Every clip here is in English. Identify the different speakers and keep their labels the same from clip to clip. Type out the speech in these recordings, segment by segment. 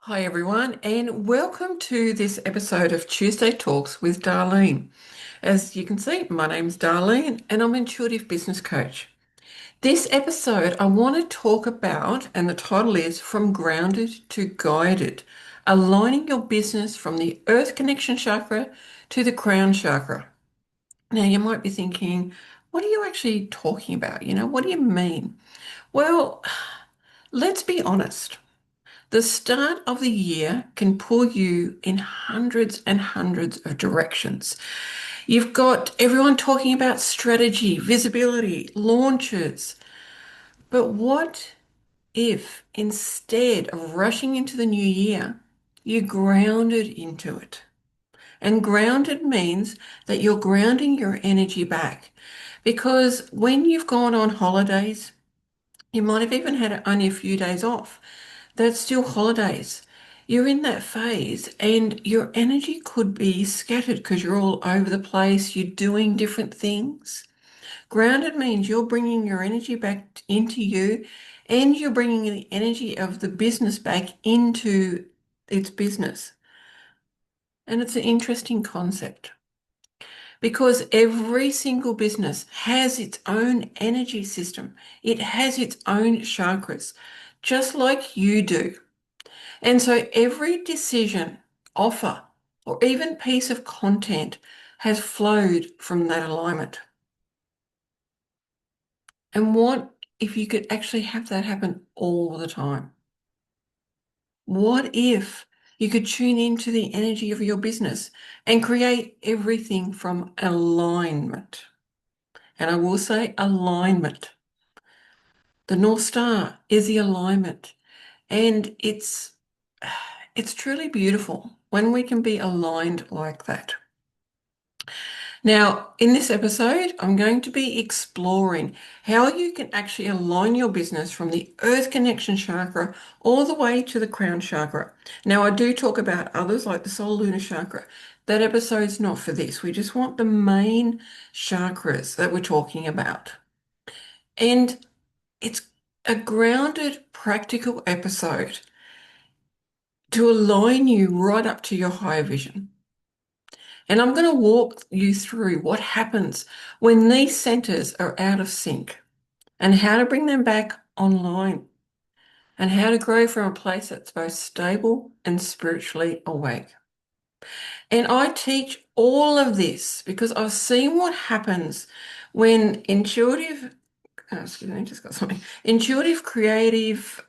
Speaker 1: Hi, everyone, and welcome to this episode of Tuesday Talks with Darlene. As you can see, my name's Darlene, and I'm an intuitive business coach. This episode, I want to talk about, and the title is From Grounded to Guided, aligning your business from the Earth Connection Chakra to the Crown Chakra. Now, you might be thinking, what are you actually talking about? What do you mean? Well, let's be honest. The start of the year can pull you in hundreds and hundreds of directions. You've got everyone talking about strategy, visibility, launches. But what if instead of rushing into the new year, you grounded into it? And grounded means that you're grounding your energy back. Because when you've gone on holidays, you might have even had only a few days off. That's still holidays. You're in that phase and your energy could be scattered because you're all over the place. You're doing different things. Grounded means you're bringing your energy back into you and you're bringing the energy of the business back into its business. And it's an interesting concept because every single business has its own energy system. It has its own chakras, just like you do. And so every decision, offer, or even piece of content has flowed from that alignment. And what if you could actually have that happen all the time? What if you could tune into the energy of your business and create everything from alignment? And I will say alignment. The North Star is the alignment. And it's truly beautiful when we can be aligned like that. Now, in this episode, I'm going to be exploring how you can actually align your business from the Earth Connection Chakra all the way to the Crown Chakra. Now, I do talk about others like the Solar Lunar Chakra. That episode's not for this. We just want the main chakras that we're talking about. And it's a grounded, practical episode to align you right up to your higher vision. And I'm going to walk you through what happens when these centers are out of sync and how to bring them back online and how to grow from a place that's both stable and spiritually awake. And I teach all of this because I've seen what happens when excuse me, just got something. Intuitive, creative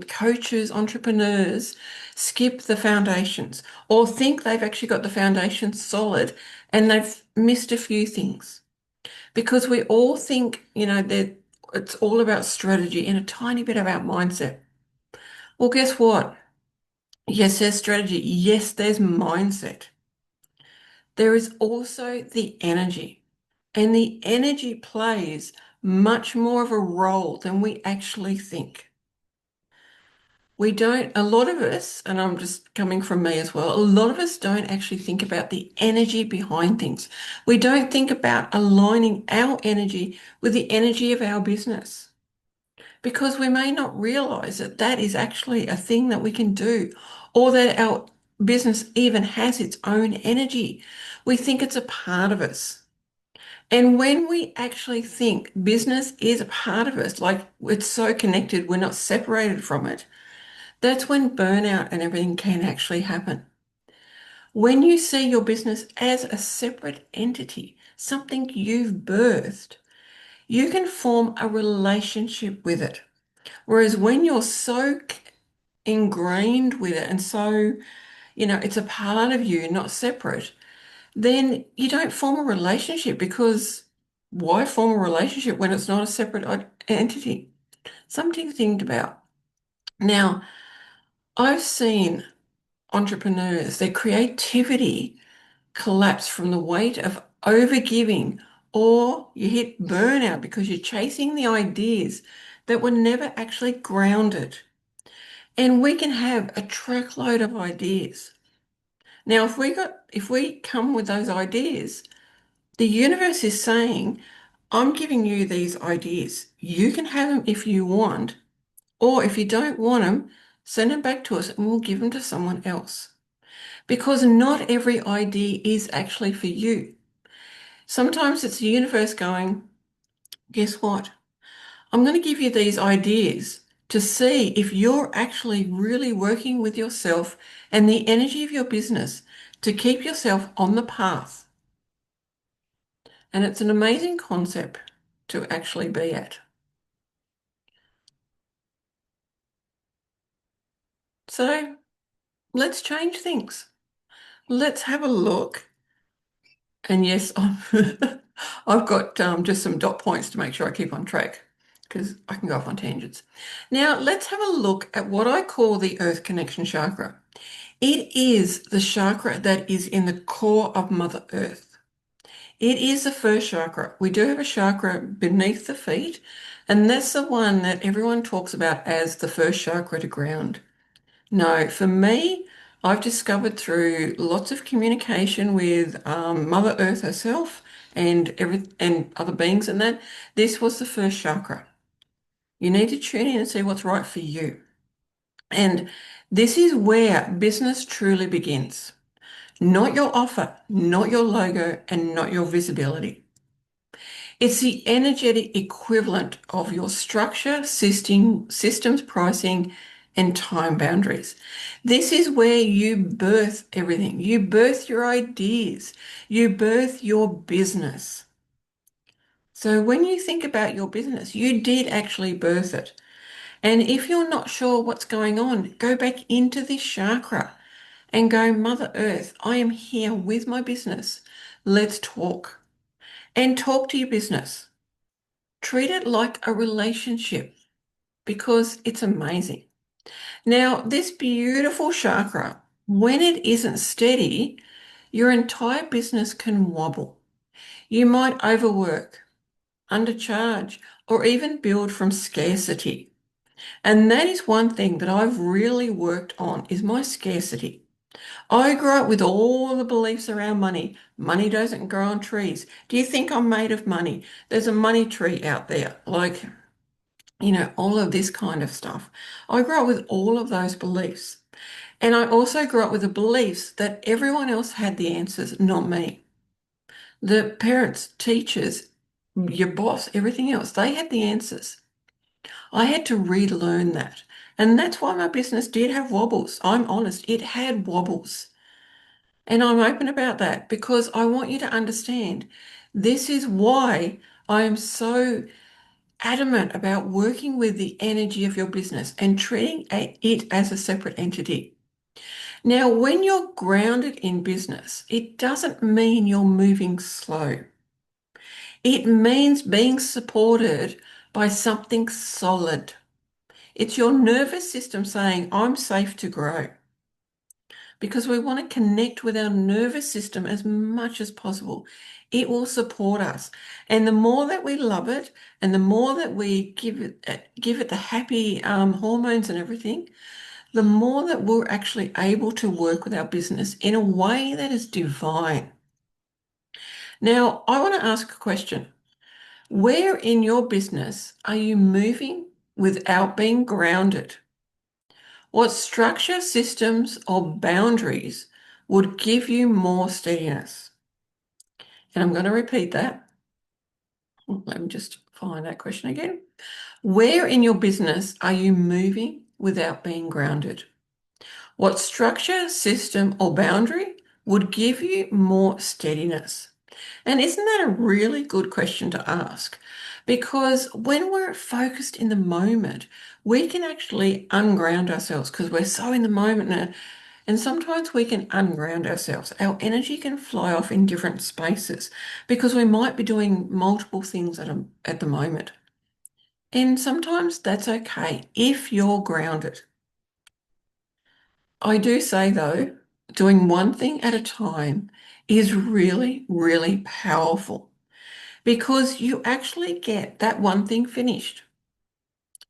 Speaker 1: coaches, entrepreneurs skip the foundations or think they've actually got the foundations solid and they've missed a few things because we all think, that it's all about strategy and a tiny bit about mindset. Well, guess what? Yes, there's strategy. Yes, there's mindset. There is also the energy, and the energy plays much more of a role than we actually think. We don't, a lot of us, and I'm just coming from me as well, a lot of us don't actually think about the energy behind things. We don't think about aligning our energy with the energy of our business because we may not realize that that is actually a thing that we can do or that our business even has its own energy. We think it's a part of us. And when we actually think business is a part of us, like it's so connected, we're not separated from it, that's when burnout and everything can actually happen. When you see your business as a separate entity, something you've birthed, you can form a relationship with it. Whereas when you're so ingrained with it and so, it's a part of you, not separate, then you don't form a relationship because why form a relationship when it's not a separate entity? Something to think about. Now, I've seen entrepreneurs, their creativity collapse from the weight of overgiving, or you hit burnout because you're chasing the ideas that were never actually grounded. And we can have a truckload of ideas. Now, if we come with those ideas, the universe is saying, I'm giving you these ideas. You can have them if you want, or if you don't want them, send them back to us and we'll give them to someone else. Because not every idea is actually for you. Sometimes it's the universe going, guess what? I'm going to give you these ideas to see if you're actually really working with yourself and the energy of your business to keep yourself on the path. And it's an amazing concept to actually be at. So let's change things. Let's have a look. And yes, I've got just some dot points to make sure I keep on track because I can go off on tangents. Now, let's have a look at what I call the Earth Connection Chakra. It is the chakra that is in the core of Mother Earth. It is the first chakra. We do have a chakra beneath the feet, and that's the one that everyone talks about as the first chakra to ground. No, for me, I've discovered through lots of communication with Mother Earth herself and other beings and that, this was the first chakra. You need to tune in and see what's right for you. And this is where business truly begins. Not your offer, not your logo, and not your visibility. It's the energetic equivalent of your structure, systems, pricing, and time boundaries. This is where you birth everything. You birth your ideas. You birth your business. So when you think about your business, you did actually birth it. And if you're not sure what's going on, go back into this chakra and go, Mother Earth, I am here with my business. Let's talk. And talk to your business. Treat it like a relationship because it's amazing. Now, this beautiful chakra, when it isn't steady, your entire business can wobble. You might overwork, undercharge, or even build from scarcity. And that is one thing that I've really worked on is my scarcity. I grew up with all the beliefs around money. Money doesn't grow on trees. Do you think I'm made of money? There's a money tree out there. Like, all of this kind of stuff. I grew up with all of those beliefs. And I also grew up with the beliefs that everyone else had the answers, not me. The parents, teachers, your boss, everything else, they had the answers. I had to relearn that. And that's why my business did have wobbles. I'm honest, it had wobbles. And I'm open about that because I want you to understand this is why I am so adamant about working with the energy of your business and treating it as a separate entity. Now, when you're grounded in business, it doesn't mean you're moving slow. It means being supported by something solid. It's your nervous system saying, I'm safe to grow. Because we want to connect with our nervous system as much as possible. It will support us. And the more that we love it and the more that we give it the happy hormones and everything, the more that we're actually able to work with our business in a way that is divine. Now, I want to ask a question. Where in your business are you moving without being grounded? What structure, systems, or boundaries would give you more steadiness? And I'm going to repeat that. Let me just find that question again. Where in your business are you moving without being grounded? What structure, system, or boundary would give you more steadiness? And isn't that a really good question to ask? Because when we're focused in the moment, we can actually unground ourselves because we're so in the moment now. And sometimes we can unground ourselves. Our energy can fly off in different spaces because we might be doing multiple things at the moment. And sometimes that's okay if you're grounded. I do say though, doing one thing at a time is really, really powerful because you actually get that one thing finished.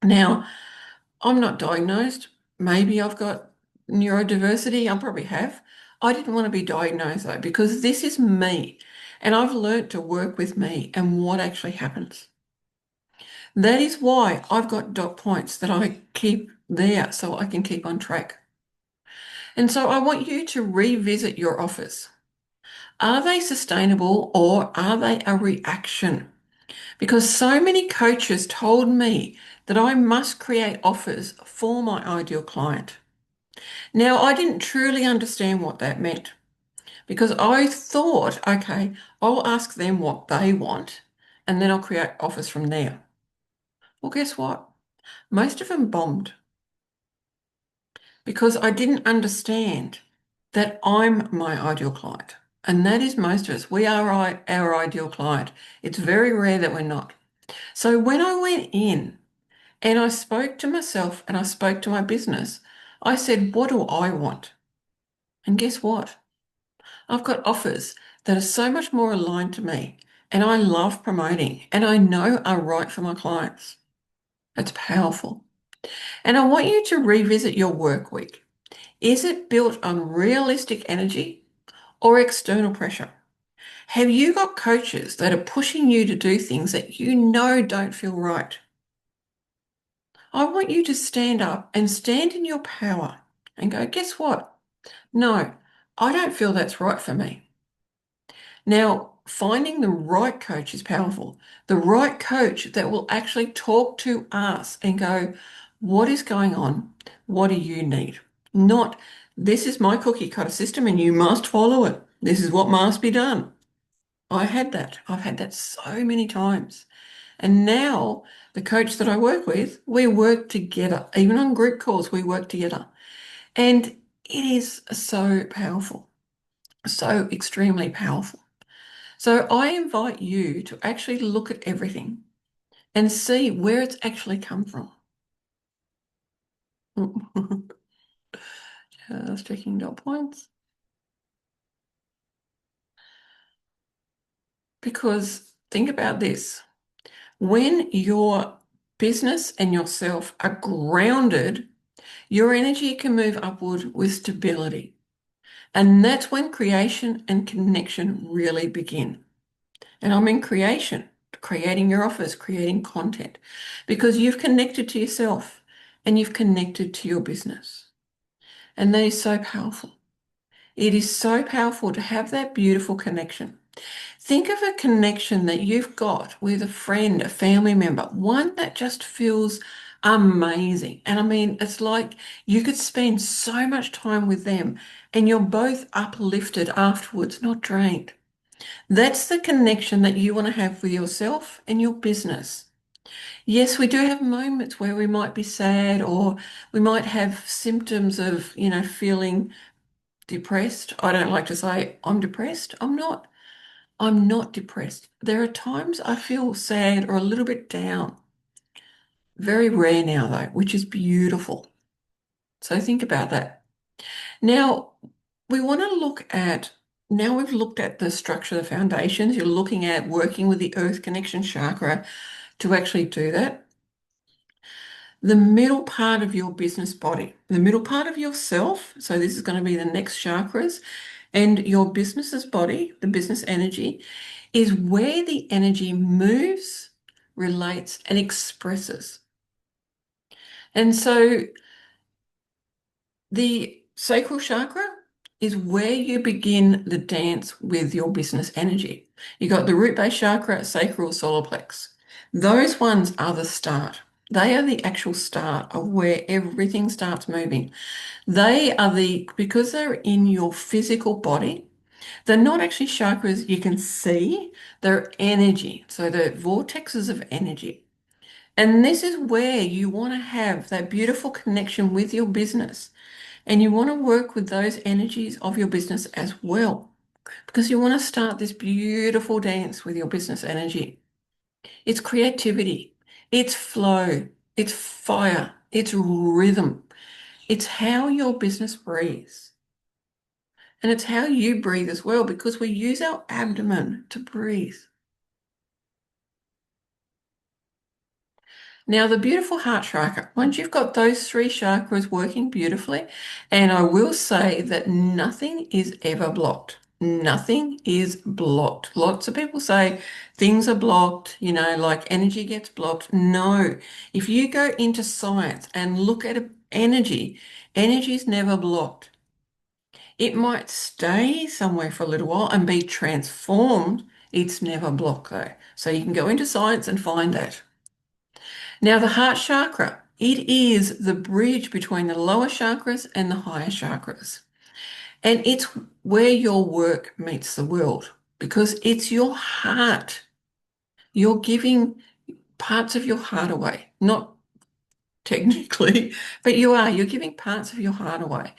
Speaker 1: Now, I'm not diagnosed. Maybe I've got neurodiversity. I probably have. I didn't want to be diagnosed though, because this is me. And I've learned to work with me and what actually happens. That is why I've got dot points that I keep there so I can keep on track. And so I want you to revisit your offers. Are they sustainable or are they a reaction? Because so many coaches told me that I must create offers for my ideal client. Now, I didn't truly understand what that meant because I thought, okay, I'll ask them what they want and then I'll create offers from there. Well, guess what? Most of them bombed because I didn't understand that I'm my ideal client. And that is most of us. We are our ideal client. It's very rare that we're not. So when I went in and I spoke to myself and I spoke to my business, I said, what do I want? And guess what? I've got offers that are so much more aligned to me and I love promoting and I know are right for my clients. That's powerful. And I want you to revisit your work week. Is it built on realistic energy or external pressure? Have you got coaches that are pushing you to do things that you know don't feel right? I want you to stand up and stand in your power and go, guess what? No, I don't feel that's right for me. Now, finding the right coach is powerful. The right coach that will actually talk to us and go, what is going on? What do you need? Not, this is my cookie cutter system and you must follow it. This is what must be done. I had that. I've had that so many times. And now the coach that I work with, we work together. Even on group calls, we work together. And it is so powerful, so extremely powerful. So I invite you to actually look at everything and see where it's actually come from. Just checking dot points. Because think about this. When your business and yourself are grounded, your energy can move upward with stability. And that's when creation and connection really begin. And I'm in creation, creating your offers, creating content, because you've connected to yourself and you've connected to your business. And that is so powerful. It is so powerful to have that beautiful connection. Think of a connection that you've got with a friend, a family member, one that just feels amazing. And I mean, it's like you could spend so much time with them and you're both uplifted afterwards, not drained. That's the connection that you want to have with yourself and your business. Yes, we do have moments where we might be sad or we might have symptoms of, feeling depressed. I don't like to say I'm depressed. I'm not. I'm not depressed. There are times I feel sad or a little bit down. Very rare now, though, which is beautiful. So think about that. Now, we want to look at, now we've looked at the structure, the foundations. You're looking at working with the Earth Connection Chakra to actually do that. The middle part of your business body, the middle part of yourself. So this is going to be the next chakras, and your business's body, the business energy, is where the energy moves, relates, and expresses. And so the sacral chakra is where you begin the dance with your business energy. You got the root base chakra, sacral, solar plex. Those ones are the start. They are the actual start of where everything starts moving. They are because they're in your physical body, they're not actually chakras you can see, they're energy. So the vortexes of energy. And this is where you want to have that beautiful connection with your business. And you want to work with those energies of your business as well, because you want to start this beautiful dance with your business energy. It's creativity, it's flow, it's fire, it's rhythm. It's how your business breathes. And it's how you breathe as well, because we use our abdomen to breathe. Now, the beautiful heart chakra, once you've got those three chakras working beautifully, and I will say that nothing is ever blocked. Nothing is blocked. Lots of people say things are blocked, like energy gets blocked. No. If you go into science and look at energy is never blocked. It might stay somewhere for a little while and be transformed. It's never blocked though. So you can go into science and find that. Now, the heart chakra, it is the bridge between the lower chakras and the higher chakras. And it's where your work meets the world because it's your heart. You're giving parts of your heart away, not technically, but you are. You're giving parts of your heart away.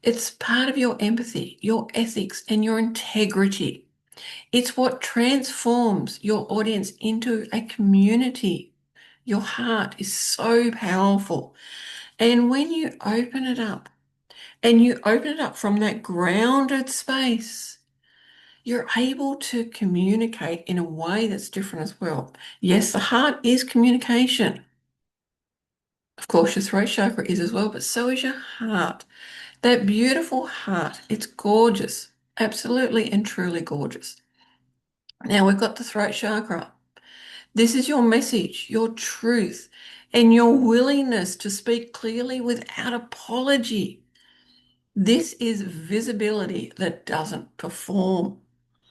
Speaker 1: It's part of your empathy, your ethics, and your integrity. It's what transforms your audience into a community. Your heart is so powerful. And when you open it up, and you open it up from that grounded space, you're able to communicate in a way that's different as well. Yes, the heart is communication. Of course, your throat chakra is as well, but so is your heart. That beautiful heart, it's gorgeous, absolutely and truly gorgeous. Now we've got the throat chakra. This is your message, your truth, and your willingness to speak clearly without apology. This is visibility that doesn't perform.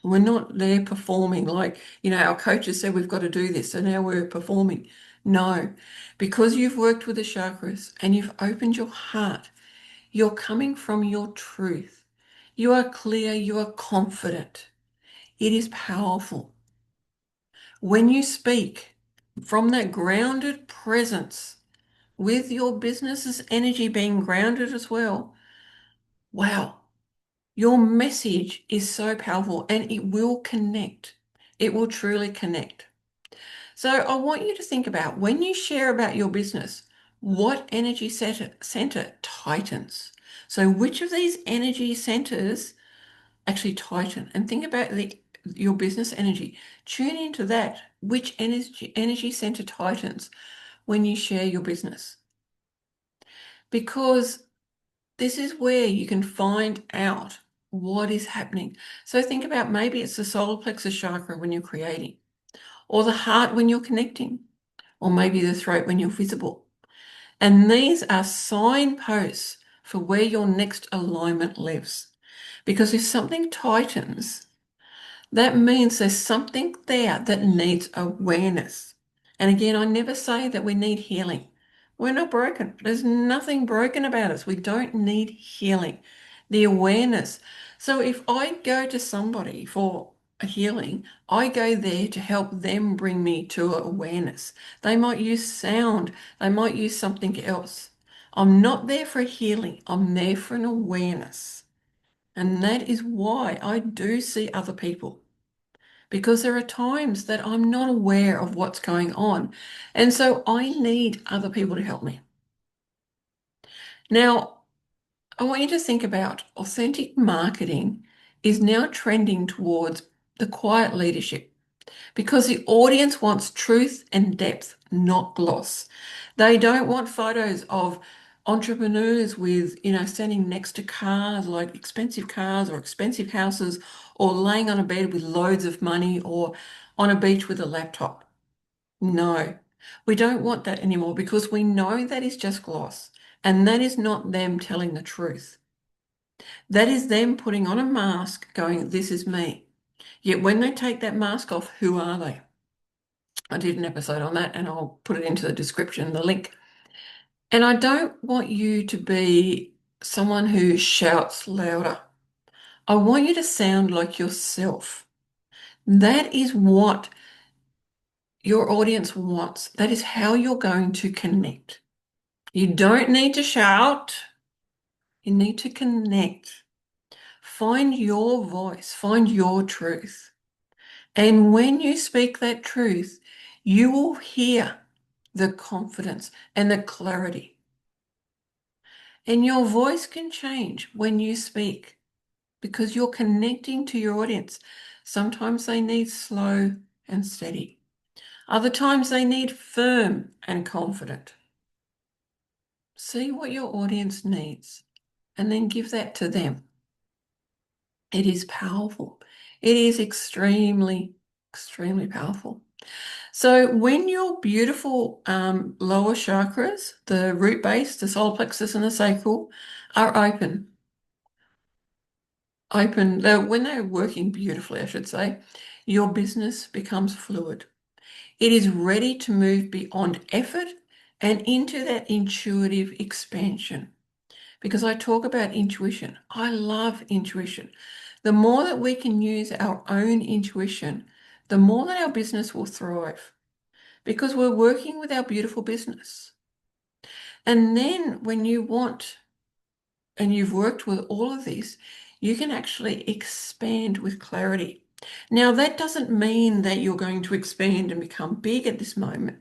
Speaker 1: We're not there performing like, our coaches said we've got to do this, so now we're performing. No, because you've worked with the chakras and you've opened your heart, you're coming from your truth. You are clear, you are confident. It is powerful. When you speak from that grounded presence, with your business's energy being grounded as well, wow, your message is so powerful and it will connect. It will truly connect. So I want you to think about when you share about your business, what energy center tightens? So which of these energy centers actually tighten? And think about your business energy. Tune into that. Which energy center tightens when you share your business? Because this is where you can find out what is happening. So think about maybe it's the solar plexus chakra when you're creating, or the heart when you're connecting, or maybe the throat when you're visible. And these are signposts for where your next alignment lives. Because if something tightens, that means there's something there that needs awareness. And again, I never say that we need healing. We're not broken. There's nothing broken about us. We don't need healing. The awareness. So if I go to somebody for a healing, I go there to help them bring me to awareness. They might use sound. They might use something else. I'm not there for healing. I'm there for an awareness. And that is why I do see other people, because there are times that I'm not aware of what's going on. And so I need other people to help me. Now, I want you to think about authentic marketing is now trending towards the quiet leadership because the audience wants truth and depth, not gloss. They don't want photos of entrepreneurs with, standing next to cars, like expensive cars or expensive houses, or laying on a bed with loads of money or on a beach with a laptop. No, we don't want that anymore because we know that is just gloss and that is not them telling the truth. That is them putting on a mask going, this is me. Yet when they take that mask off, who are they? I did an episode on that and I'll put it into the description, the link. And I don't want you to be someone who shouts louder. I want you to sound like yourself. That is what your audience wants. That is how you're going to connect. You don't need to shout. You need to connect. Find your voice, find your truth. And when you speak that truth, you will hear the confidence and the clarity. And your voice can change when you speak because you're connecting to your audience. Sometimes they need slow and steady. Other times they need firm and confident. See what your audience needs and then give that to them. It is powerful. It is extremely, extremely powerful. So when your beautiful lower chakras, the root base, the solar plexus, and the sacral, are when they're working beautifully, I should say, your business becomes fluid. It is ready to move beyond effort and into that intuitive expansion. Because I talk about intuition. I love intuition. The more that we can use our own intuition, the more that our business will thrive because we're working with our beautiful business. And then when you want and you've worked with all of this, you can actually expand with clarity. Now, that doesn't mean that you're going to expand and become big at this moment.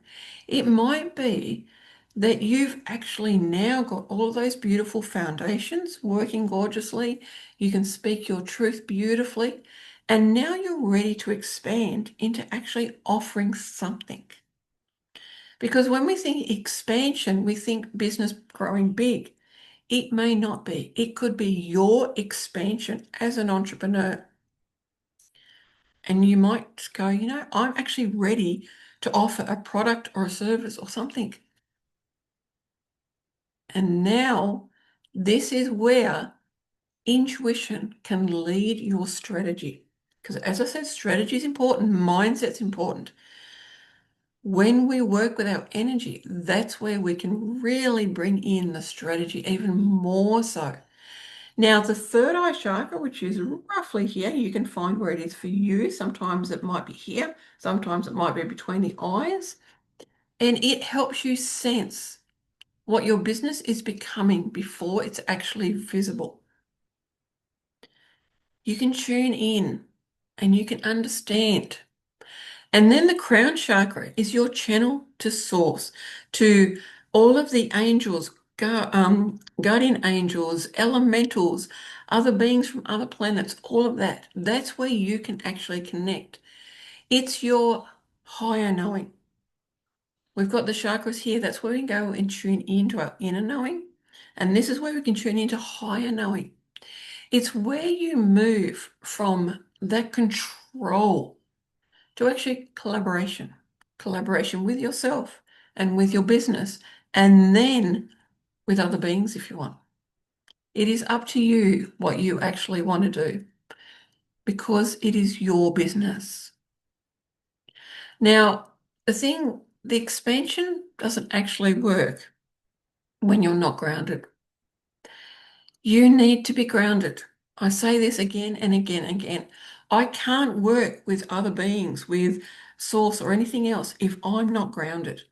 Speaker 1: It might be that you've actually now got all of those beautiful foundations working gorgeously. You can speak your truth beautifully. And now you're ready to expand into actually offering something. Because when we think expansion, we think business growing big. It may not be. It could be your expansion as an entrepreneur. And you might go, I'm actually ready to offer a product or a service or something. And now this is where intuition can lead your strategy. Because as I said, strategy is important, mindset's important. When we work with our energy, that's where we can really bring in the strategy even more so. Now, the third eye chakra, which is roughly here, you can find where it is for you. Sometimes it might be here, sometimes it might be between the eyes, and it helps you sense what your business is becoming before it's actually visible. You can tune in and you can understand. And then the crown chakra is your channel to source, to all of the angels, guardian angels, elementals, other beings from other planets, all of that. That's where you can actually connect. It's your higher knowing. We've got the chakras here. That's where we can go and tune into our inner knowing. And this is where we can tune into higher knowing. It's where you move from that control to actually collaboration with yourself and with your business, and then with other beings if you want. It is up to you what you actually want to do because it is your business. Now, the expansion doesn't actually work when you're not grounded. You need to be grounded. I say this again and again and again. I can't work with other beings, with source or anything else if I'm not grounded.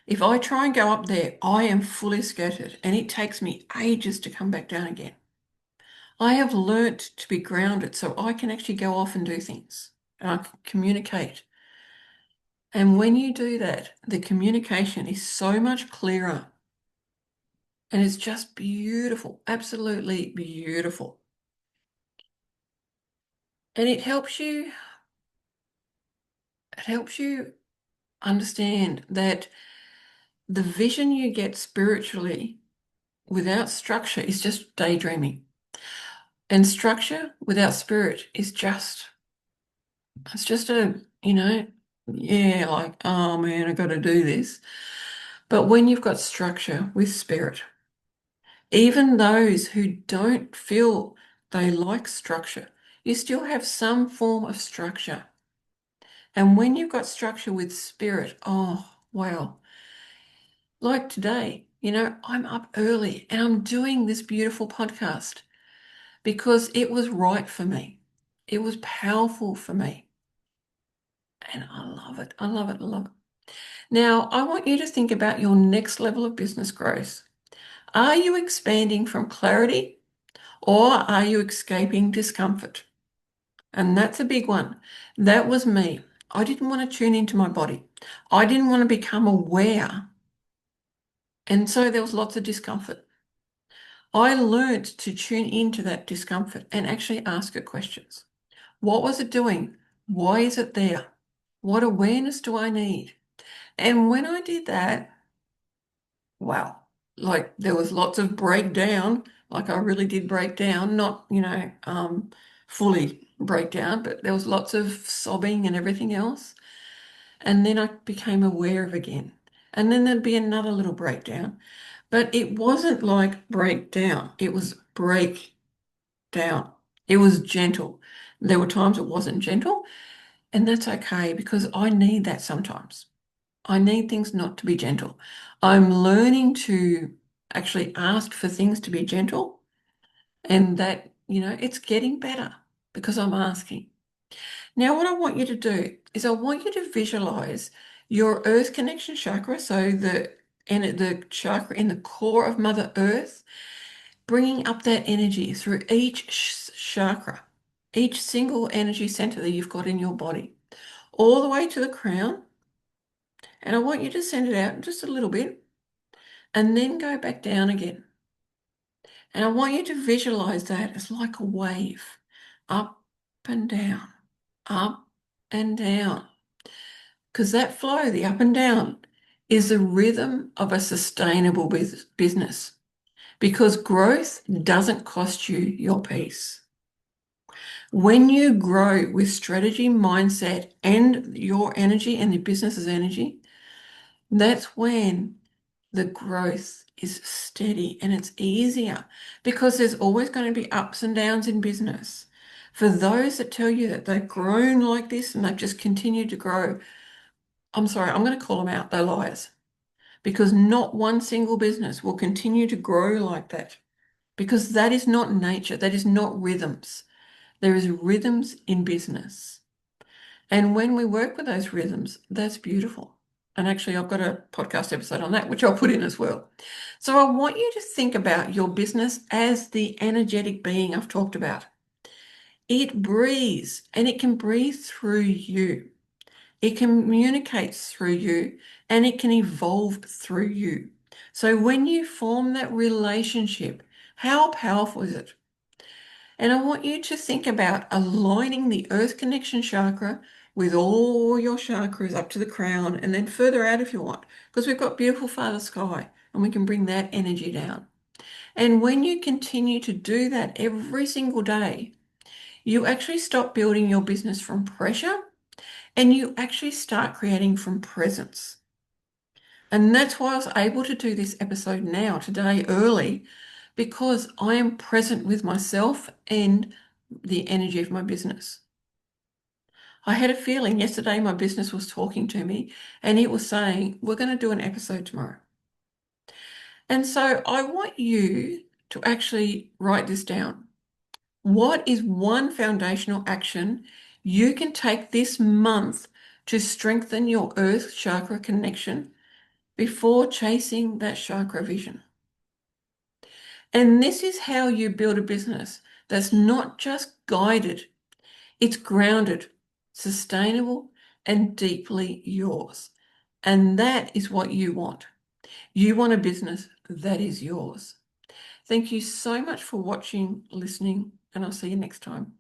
Speaker 1: If I try and go up there, I am fully scattered and it takes me ages to come back down again. I have learnt to be grounded so I can actually go off and do things and I can communicate. And when you do that, the communication is so much clearer and it's just beautiful, absolutely beautiful. And it helps you understand that the vision you get spiritually without structure is just daydreaming. And structure without spirit is it's just yeah, like, oh man, I got to do this. But when you've got structure with spirit, even those who don't feel they like structure, you still have some form of structure. And when you've got structure with spirit, oh, wow. Like today, I'm up early and I'm doing this beautiful podcast because it was right for me. It was powerful for me. And I love it. I love it. I love it. Now, I want you to think about your next level of business growth. Are you expanding from clarity or are you escaping discomfort? And that's a big one. That was me. I didn't want to tune into my body. I didn't want to become aware. And so there was lots of discomfort. I learned to tune into that discomfort and actually ask it questions. What was it doing? Why is it there? What awareness do I need? And when I did that, wow, like there was lots of breakdown, Like I really did break down, not, fully break down, but there was lots of sobbing and everything else. And then I became aware of again. And then there'd be another little breakdown. But it wasn't like breakdown, it was break down. It was gentle. There were times it wasn't gentle, and that's okay because I need that sometimes. I need things not to be gentle. I'm learning to actually ask for things to be gentle, and that, it's getting better because I'm asking. Now, what I want you to do is I want you to visualize your Earth Connection Chakra, so the chakra in the core of Mother Earth, bringing up that energy through each chakra, each single energy center that you've got in your body, all the way to the crown. And I want you to send it out just a little bit and then go back down again. And I want you to visualize that as like a wave, up and down, up and down. Because that flow, the up and down, is the rhythm of a sustainable business. Because growth doesn't cost you your peace. When you grow with strategy, mindset, and your energy and your business's energy, that's when the growth is steady and it's easier because there's always going to be ups and downs in business. For those that tell you that they've grown like this and they've just continued to grow, I'm sorry, I'm going to call them out. They're liars because not one single business will continue to grow like that because that is not nature. That is not rhythms. There is rhythms in business. And when we work with those rhythms, that's beautiful. And actually, I've got a podcast episode on that, which I'll put in as well. So I want you to think about your business as the energetic being I've talked about. It breathes and it can breathe through you. It communicates through you and it can evolve through you. So when you form that relationship, how powerful is it? And I want you to think about aligning the Earth Connection Chakra with all your chakras up to the crown and then further out if you want, because we've got beautiful Father Sky and we can bring that energy down. And when you continue to do that every single day, you actually stop building your business from pressure and you actually start creating from presence. And that's why I was able to do this episode now, today, early, because I am present with myself and the energy of my business. I had a feeling yesterday my business was talking to me and it was saying, we're going to do an episode tomorrow. And so I want you to actually write this down. What is one foundational action you can take this month to strengthen your earth chakra connection before chasing that chakra vision? And this is how you build a business that's not just guided, it's grounded, sustainable, and deeply yours. And that is what you want. You want a business that is yours. Thank you so much for watching, listening, and I'll see you next time.